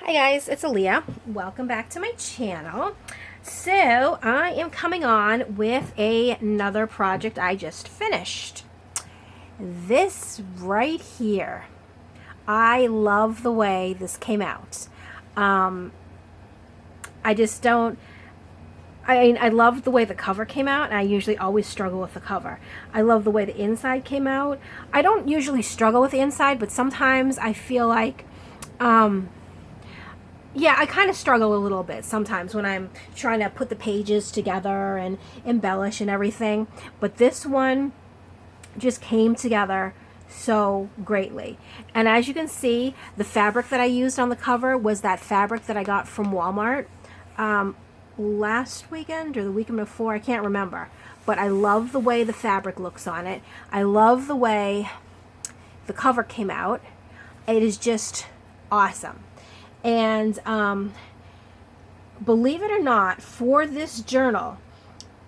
Hi guys, it's Aaliyah. Welcome back to my channel. So I am coming on with another project I just finished. This right here. I love the way this came out. I just don't, I love the way the cover came out, and I usually always struggle with the cover. I love the way the inside came out. I don't usually struggle with the inside, but sometimes I feel like, yeah, I kind of struggle a little bit sometimes when I'm trying to put the pages together and embellish and everything. But this one just came together so greatly. And as you can see, the fabric that I used on the cover was that fabric that I got from Walmart last weekend or the weekend before. I can't remember. But I love the way the fabric looks on it. I love the way the cover came out. It is just awesome. And believe it or not, for this journal,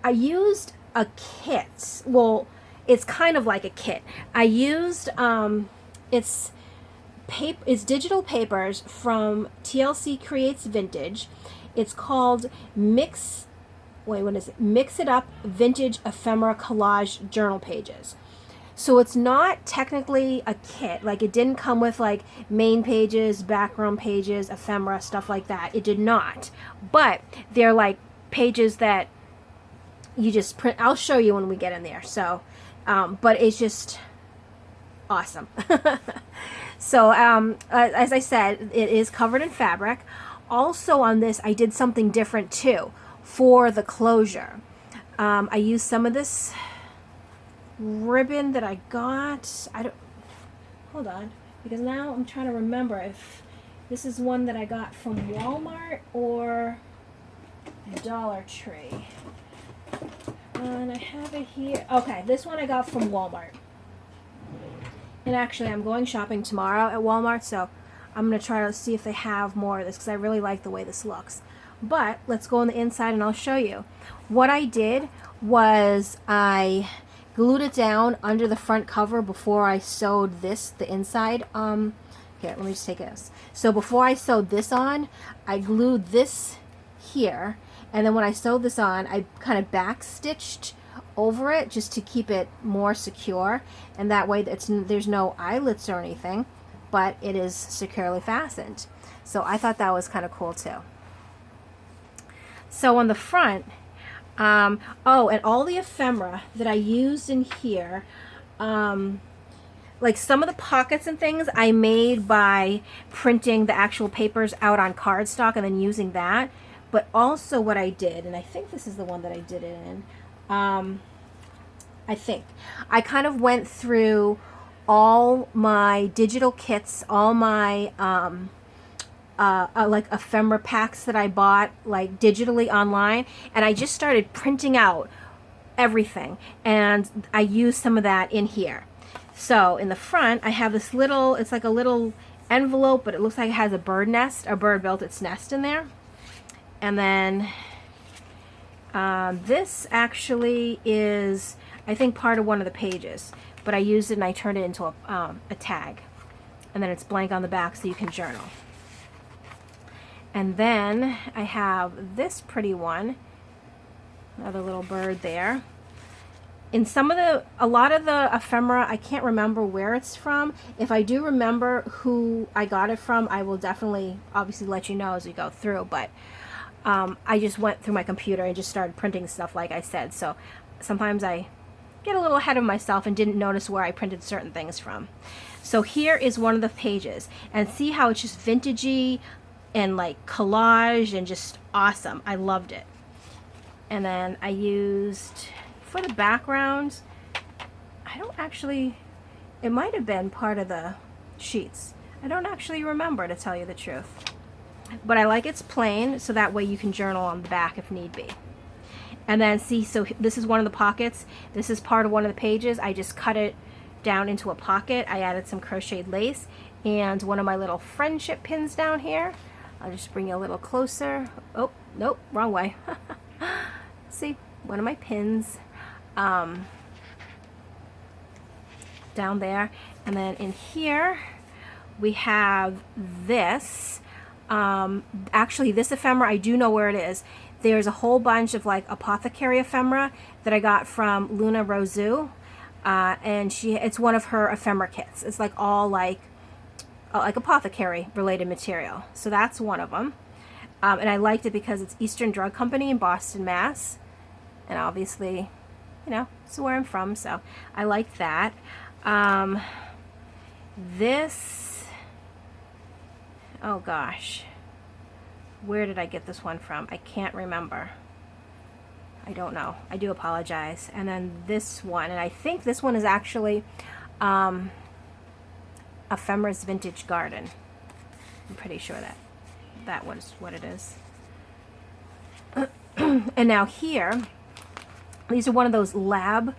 I used a kit. Well, it's kind of like a kit. I used it's digital papers from TLC Creates Vintage. It's called Mix It Up Vintage Ephemera Collage Journal Pages. So it's not technically a kit. Like, it didn't come with like main pages, background pages, ephemera, stuff like that. It did not. But they're like pages that you just print. I'll show you when we get in there. So, but it's just awesome. So, as I said, it is covered in fabric. Also on this, I did something different too for the closure. I used some of this ribbon that I got. Hold on, because now I'm trying to remember if this is one that I got from Walmart or Dollar Tree. And I have it here. Okay, this one I got from Walmart. And actually, I'm going shopping tomorrow at Walmart, so I'm going to try to see if they have more of this, because I really like the way this looks. But let's go on the inside and I'll show you. What I did was I glued it down under the front cover before I sewed the inside. Here, let me just take this. So before I sewed this on, I glued this here, and then when I sewed this on, I kind of back stitched over it just to keep it more secure, and that way there's no eyelets or anything, but it is securely fastened. So I thought that was kind of cool too. So on the front, oh, and all the ephemera that I used in here, like some of the pockets and things I made by printing the actual papers out on cardstock and then using that. But also what I did, and I think this is the one that I did it in, I think I kind of went through all my digital kits, all my like ephemera packs that I bought like digitally online, and I just started printing out everything, and I used some of that in here. So in the front I have this little, it's like a little envelope, but it looks like it has a bird nest. A bird built its nest in there. And then this actually is, I think, part of one of the pages, but I used it and I turned it into a tag, and then it's blank on the back so you can journal. And then I have this pretty one, another little bird there. In a lot of the ephemera, I can't remember where it's from. If I do remember who I got it from, I will definitely, obviously, let you know as we go through. But I just went through my computer and just started printing stuff, like I said. So sometimes I get a little ahead of myself and didn't notice where I printed certain things from. So here is one of the pages, and see how it's just vintagey and like collage and just awesome. I loved it. And then I used, for the background, I don't actually, it might have been part of the sheets. I don't actually remember, to tell you the truth. But I like it's plain, so that way you can journal on the back if need be. And then see, so this is one of the pockets. This is part of one of the pages. I just cut it down into a pocket. I added some crocheted lace and one of my little friendship pins down here. I'll just bring you a little closer. Oh, nope, wrong way. See, one of my pins down there. And then in here we have this. Actually, this ephemera, I do know where it is. There's a whole bunch of like apothecary ephemera that I got from Luna Rosu. And it's one of her ephemera kits. It's like all like apothecary related material. So that's one of them. And I liked it because it's Eastern Drug Company in Boston, Mass. And obviously, you know, it's where I'm from, so I like that. This, oh gosh, where did I get this one from? I can't remember. I don't know. I do apologize. And then this one, and I think this one is actually Ephemera's Vintage Garden. I'm pretty sure that was what it is. And now here, these are one of those lab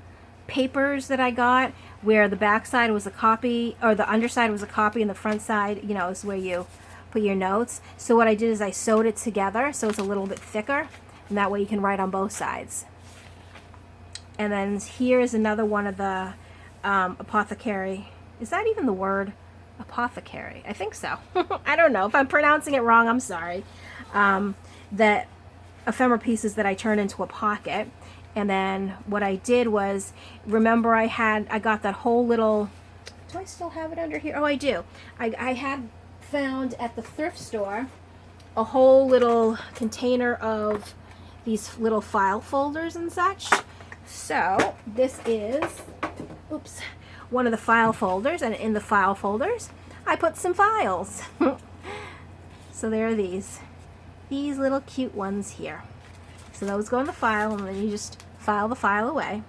papers that I got where the back side was a copy, or the underside was a copy, and the front side, you know, is where you put your notes. So what I did is I sewed it together so it's a little bit thicker, and that way you can write on both sides. And then here's another one of the apothecary. Is that even the word? Apothecary. I think so. I don't know. If I'm pronouncing it wrong, I'm sorry. That ephemera pieces that I turned into a pocket. And then what I did was, remember I got that whole little, do I still have it under here? Oh, I do. I had found at the thrift store a whole little container of these little file folders and such. So this is, oops, one of the file folders, and in the file folders I put some files. So there are these little cute ones here. So those go in the file, and then you just file the file away.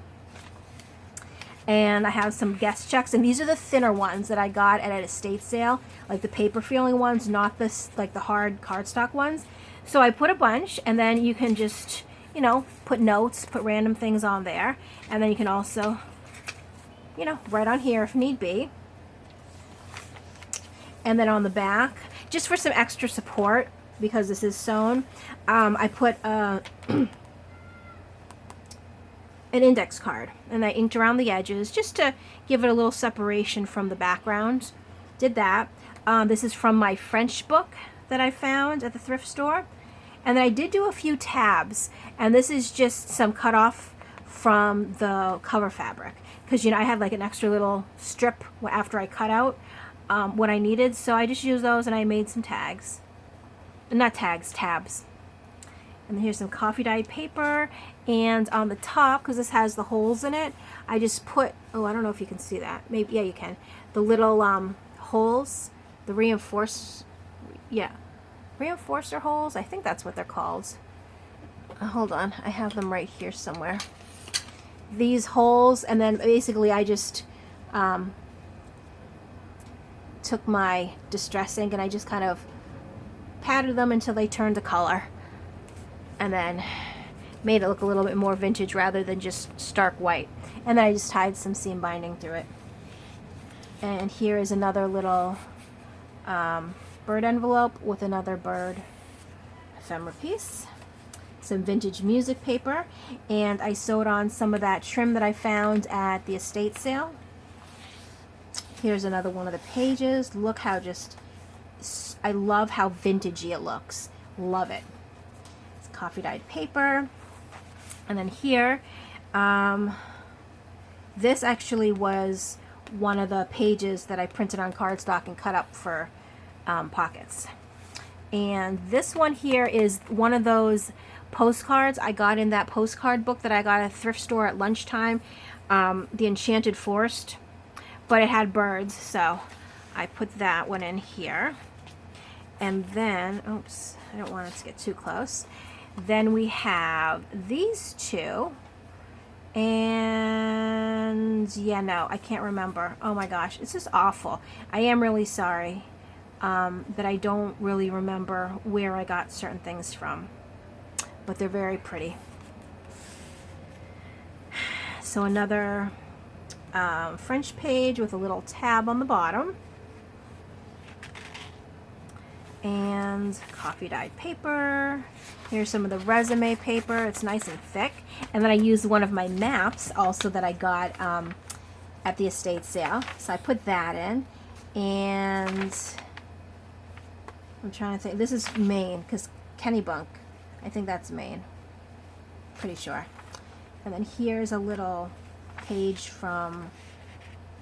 And I have some guest checks, and these are the thinner ones that I got at an estate sale, like the paper feeling ones, not this like the hard cardstock ones. So I put a bunch, and then you can just, you know, put notes, put random things on there, and then you can also, you know, write on here if need be. And then on the back, just for some extra support, because this is sewn, I put an index card, and I inked around the edges just to give it a little separation from the background. Did that. This is from my French book that I found at the thrift store. And then I did do a few tabs, and this is just some cut off from the cover fabric, because, you know, I had like an extra little strip after I cut out what I needed, so I just used those and I made some tags. Not tags, tabs. And here's some coffee dyed paper, and on the top, because this has the holes in it, I just put, oh, I don't know if you can see that. Maybe, yeah, you can. The little holes, the reinforcer holes, I think that's what they're called. Hold on, I have them right here somewhere. These holes, and then basically I just took my distress ink and I just kind of patted them until they turned a color, and then made it look a little bit more vintage rather than just stark white. And then I just tied some seam binding through it. And here is another little bird envelope with another bird ephemera piece. Some vintage music paper, and I sewed on some of that trim that I found at the estate sale. Here's another one of the pages. Look how I love how vintagey it looks. Love it. It's coffee dyed paper. And then here, this actually was one of the pages that I printed on cardstock and cut up for pockets. And this one here is one of those postcards I got in that postcard book that I got at a thrift store at lunchtime, The Enchanted Forest, but it had birds, so I put that one in here. And then, oops, I don't want it to get too close. Then we have these two, and yeah, no, I can't remember. Oh my gosh, it's just awful. I am really sorry that I don't really remember where I got certain things from, but they're very pretty. So another French page with a little tab on the bottom, and coffee dyed paper. Here's some of the resume paper. It's nice and thick. And then I used one of my maps also that I got at the estate sale, so I put that in. And I'm trying to think. This is Maine, because Kennebunk, I think that's Maine. Pretty sure. And then here's a little page from,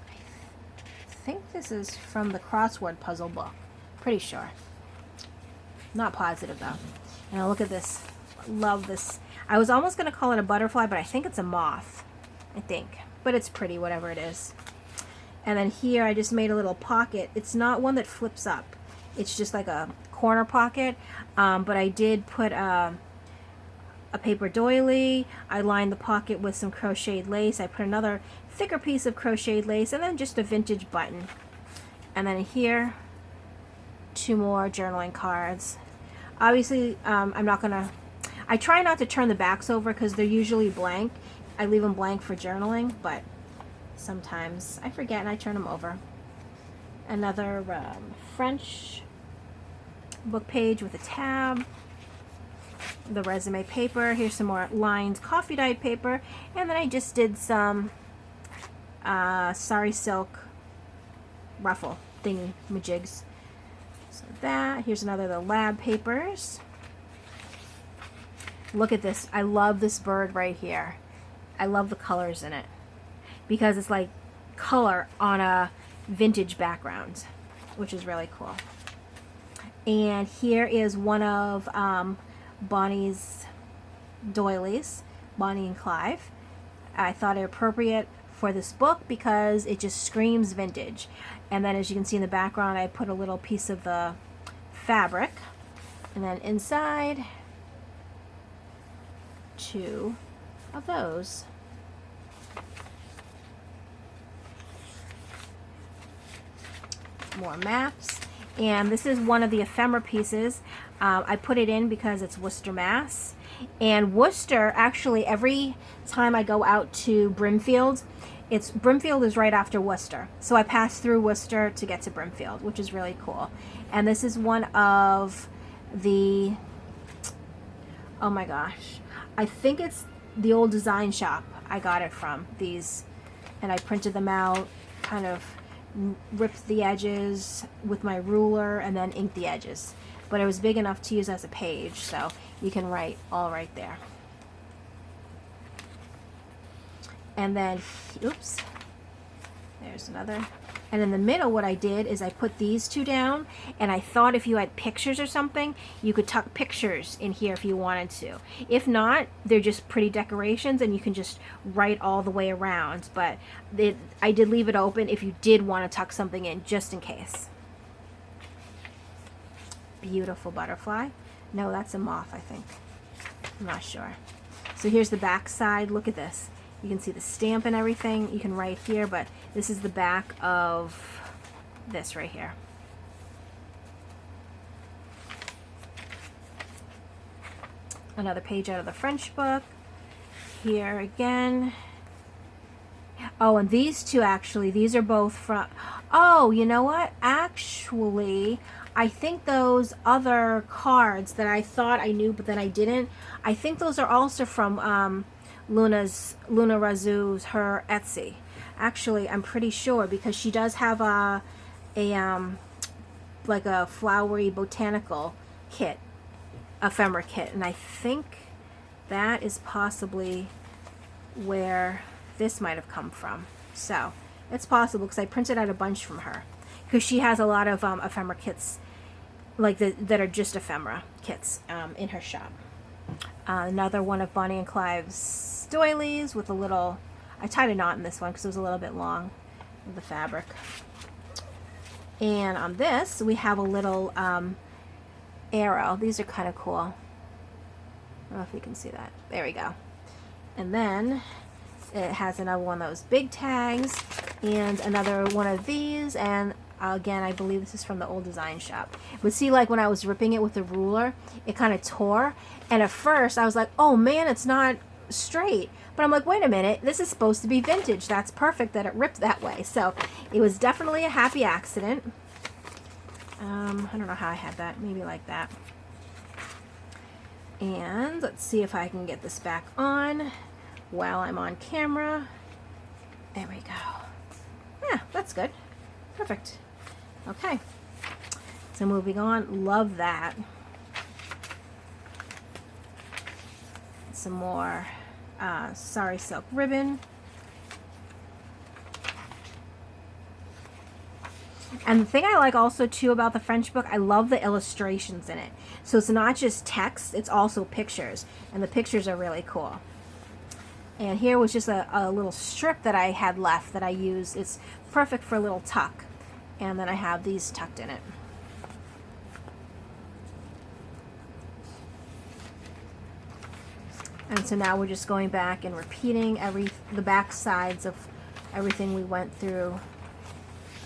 I think this is from the crossword puzzle book. Pretty sure. Not positive though. And now look at this. Love this. I was almost going to call it a butterfly, but I think it's a moth. I think. But it's pretty, whatever it is. And then here I just made a little pocket. It's not one that flips up. It's just like a corner pocket. But I did put a paper doily. I lined the pocket with some crocheted lace. I put another thicker piece of crocheted lace, and then just a vintage button. And then here, 2 more journaling cards. Obviously, I'm not gonna, I try not to turn the backs over because they're usually blank. I leave them blank for journaling, but sometimes I forget and I turn them over. Another French book page with a tab. The resume paper. Here's some more lined coffee dyed paper. And then I just did some sari silk ruffle thingy majigs. So that. Here's another of the lab papers. Look at this. I love this bird right here. I love the colors in it because it's like color on a vintage background, which is really cool. And here is one of Bonnie's doilies, Bonnie and Clive. I thought it appropriate for this book because it just screams vintage. And then as you can see in the background, I put a little piece of the fabric. And then inside, 2 of those. More maps. And this is one of the ephemera pieces. I put it in because it's Worcester, Mass. And Worcester, actually, every time I go out to Brimfield, Brimfield is right after Worcester. So I pass through Worcester to get to Brimfield, which is really cool. And this is one of the, oh my gosh, I think it's the old design shop I got it from. These, and I printed them out, kind of ripped the edges with my ruler and then inked the edges. But it was big enough to use as a page, so you can write all right there. And then, oops, there's another. And in the middle, what I did is I put these 2 down, and I thought if you had pictures or something, you could tuck pictures in here if you wanted to. If not, they're just pretty decorations, and you can just write all the way around. But I did leave it open if you did want to tuck something in, just in case. Beautiful butterfly. No, that's a moth, I think. I'm not sure. So here's the back side. Look at this. You can see the stamp and everything. You can write here, but this is the back of this right here. Another page out of the French book. Here again. Oh, and these 2 actually, these are both from, oh, you know what? Actually, I think those other cards that I thought I knew, but then I didn't, I think those are also from Luna Razoo's, her Etsy. Actually, I'm pretty sure because she does have like a flowery botanical kit, ephemera kit, and I think that is possibly where this might have come from. So it's possible because I printed out a bunch from her because she has a lot of ephemera kits like that are just ephemera kits in her shop. Another one of Bonnie and Clive's doilies with a little, I tied a knot in this one because it was a little bit long with the fabric. And on this we have a little arrow. These are kind of cool. I don't know if you can see that. There we go. And then it has another one of those big tags and another one of these, and again, I believe this is from the old design shop. But see, like when I was ripping it with the ruler, it kind of tore. And at first I was like, oh man, it's not straight. But I'm like, wait a minute, this is supposed to be vintage. That's perfect that it ripped that way. So it was definitely a happy accident. I don't know how I had that. Maybe like that. And let's see if I can get this back on while I'm on camera. There we go. Yeah, that's good. Perfect. Okay. So moving on, love that. Some more sari silk ribbon. And the thing I like also too about the French book, I love the illustrations in it. So it's not just text, it's also pictures. And the pictures are really cool. And here was just a little strip that I had left that I used. It's perfect for a little tuck. And then I have these tucked in it. And so now we're just going back and repeating the back sides of everything we went through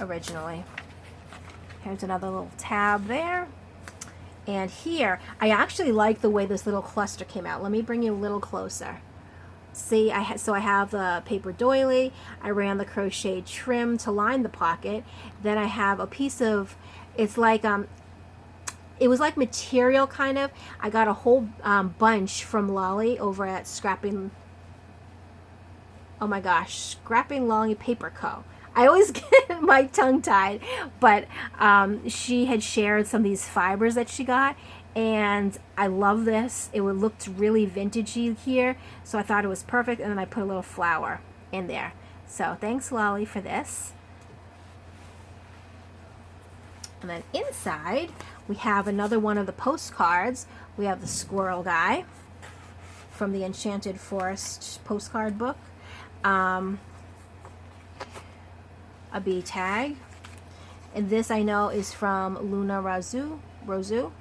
originally. Here's another little tab there. And here, I actually like the way this little cluster came out. Let me bring you a little closer. See, so I have the paper doily. I ran the crochet trim to line the pocket. Then I have a piece of, it's like, it was like material kind of. I got a whole bunch from Lolly over at Scrapping Lolly Paper Co. I always get my tongue tied, but she had shared some of these fibers that she got, and I love this. It looked really vintagey here, so I thought it was perfect, and then I put a little flower in there. So thanks, Lolly, for this. And then inside, we have another one of the postcards. We have the squirrel guy from the Enchanted Forest postcard book. A bee tag. And this I know is from Luna Rosu.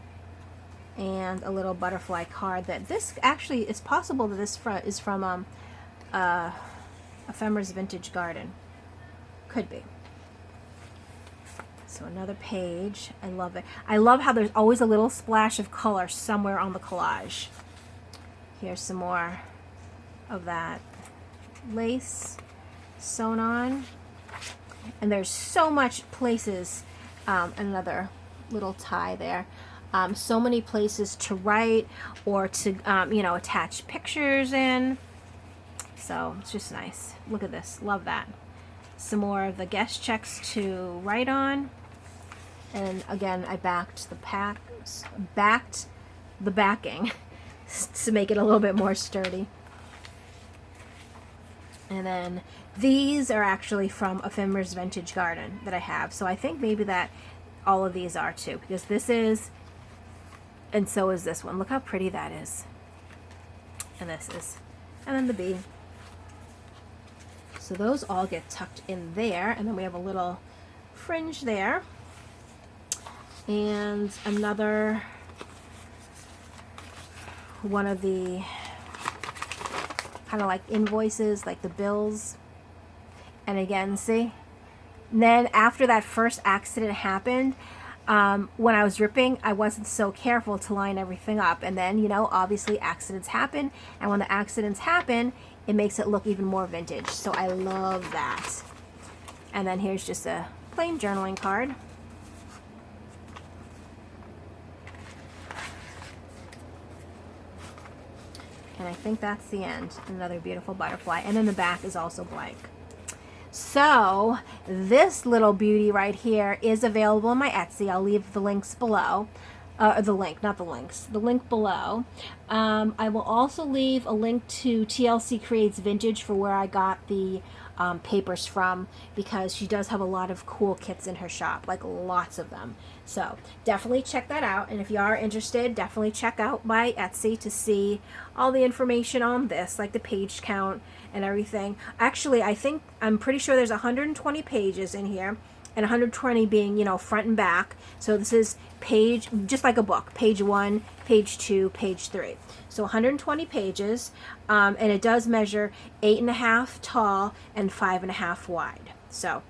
And a little butterfly card that this actually, it's possible that this is from Ephemer's Vintage Garden. Could be. So another page. I love it. I love how there's always a little splash of color somewhere on the collage. Here's some more of that lace sewn on. And there's so much places, another little tie there. So many places to write or to, attach pictures in. So it's just nice. Look at this. Love that. Some more of the guest checks to write on. And again, I backed the backing to make it a little bit more sturdy. And then these are actually from Ephemer's Vintage Garden that I have. So I think maybe that all of these are too, because this is, and so is this one. Look how pretty that is. And this is, and then the bee. So those all get tucked in there, and then we have a little fringe there. And another one of the kind of like invoices, like the bills. And again, see? And then after that first accident happened, when I was ripping, I wasn't so careful to line everything up. And then, obviously accidents happen. And when the accidents happen, it makes it look even more vintage. So I love that. And then here's just a plain journaling card. And I think that's the end. Another beautiful butterfly. And then the back is also blank. So this little beauty right here is available on my Etsy. I'll leave the links below. The link below. I will also leave a link to TLC Creates Vintage for where I got the papers from, because she does have a lot of cool kits in her shop, like lots of them. So definitely check that out. And if you are interested, definitely check out my Etsy to see all the information on this, like the page count and everything. Actually, I'm pretty sure there's 120 pages in here, and 120 being, front and back. So this is page, just like a book, page 1, page 2, page 3. So 120 pages, and it does measure 8.5 tall and 5.5 wide. So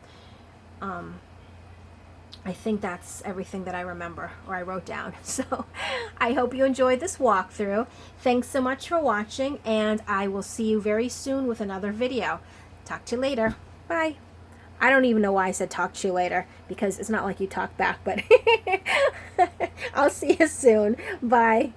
I think that's everything that I remember, or I wrote down. So I hope you enjoyed this walkthrough. Thanks so much for watching, and I will see you very soon with another video. Talk to you later. Bye. I don't even know why I said talk to you later, because it's not like you talk back, but I'll see you soon. Bye.